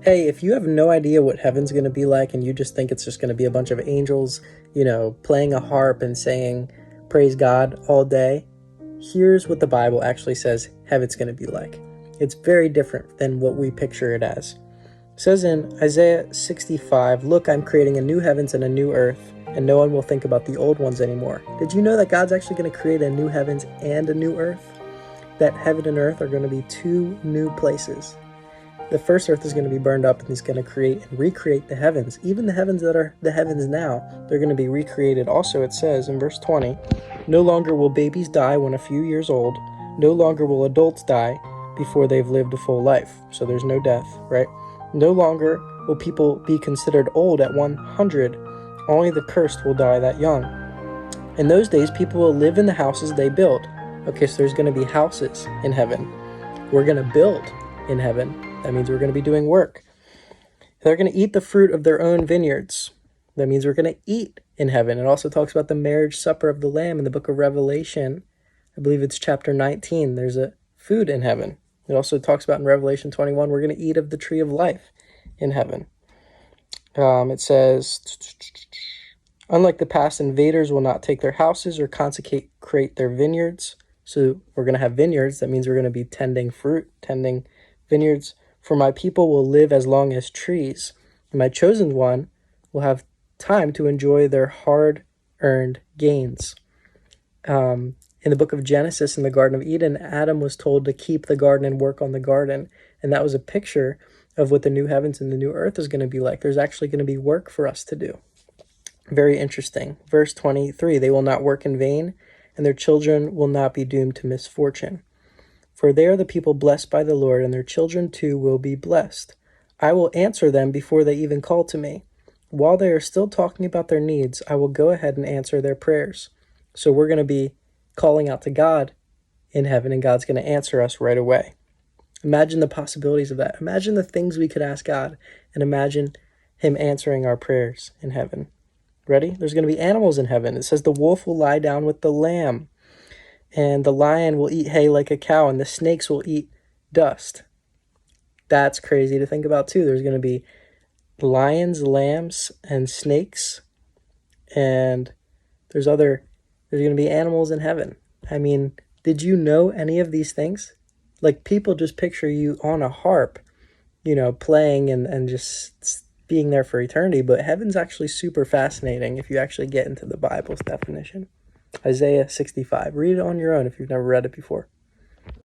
Hey, if you have no idea what heaven's going to be like and you just think it's just going to be a bunch of angels, playing a harp and saying praise God all day, here's what the Bible actually says heaven's going to be like. It's very different than what we picture it as. It says in Isaiah 65, "Look, I'm creating a new heavens and a new earth, and no one will think about the old ones anymore." Did you know that God's actually going to create a new heavens and a new earth? That heaven and earth are going to be two new places. The first earth is going to be burned up, and he's going to create and recreate the heavens. Even the heavens that are the heavens now, they're going to be recreated. Also, it says in verse 20, "No longer will babies die when a few years old. No longer will adults die before they've lived a full life." So there's no death, right? "No longer will people be considered old at 100. Only the cursed will die that young. In those days, people will live in the houses they build." Okay, so there's going to be houses in heaven. We're going to build in heaven. That means we're going to be doing work. They're going to eat the fruit of their own vineyards. That means we're going to eat in heaven. It also talks about the marriage supper of the Lamb in the book of Revelation. I believe it's chapter 19. There's a food in heaven. It also talks about in Revelation 21, we're going to eat of the tree of life in heaven. It says, "Unlike the past, invaders will not take their houses or consecrate their vineyards." So we're going to have vineyards. That means we're going to be tending fruit, tending vineyards. "For my people will live as long as trees, and my chosen one will have time to enjoy their hard-earned gains." In the book of Genesis, in the Garden of Eden, Adam was told to keep the garden and work on the garden. And that was a picture of what the new heavens and the new earth is going to be like. There's actually going to be work for us to do. Very interesting. Verse 23, "They will not work in vain, and their children will not be doomed to misfortune. For they are the people blessed by the Lord, and their children too will be blessed. I will answer them before they even call to me. While they are still talking about their needs, I will go ahead and answer their prayers." So we're going to be calling out to God in heaven, and God's going to answer us right away. Imagine the possibilities of that. Imagine the things we could ask God, and imagine him answering our prayers in heaven. Ready? There's going to be animals in heaven. It says the wolf will lie down with the lamb, and the lion will eat hay like a cow, and the snakes will eat dust. That's crazy to think about too. There's going to be lions, lambs, and snakes, and there's going to be animals in heaven. I mean, did you know any of these things? Like, people just picture you on a harp, playing and just being there for eternity, but heaven's actually super fascinating if you actually get into the Bible's definition. Isaiah 65. Read it on your own if you've never read it before.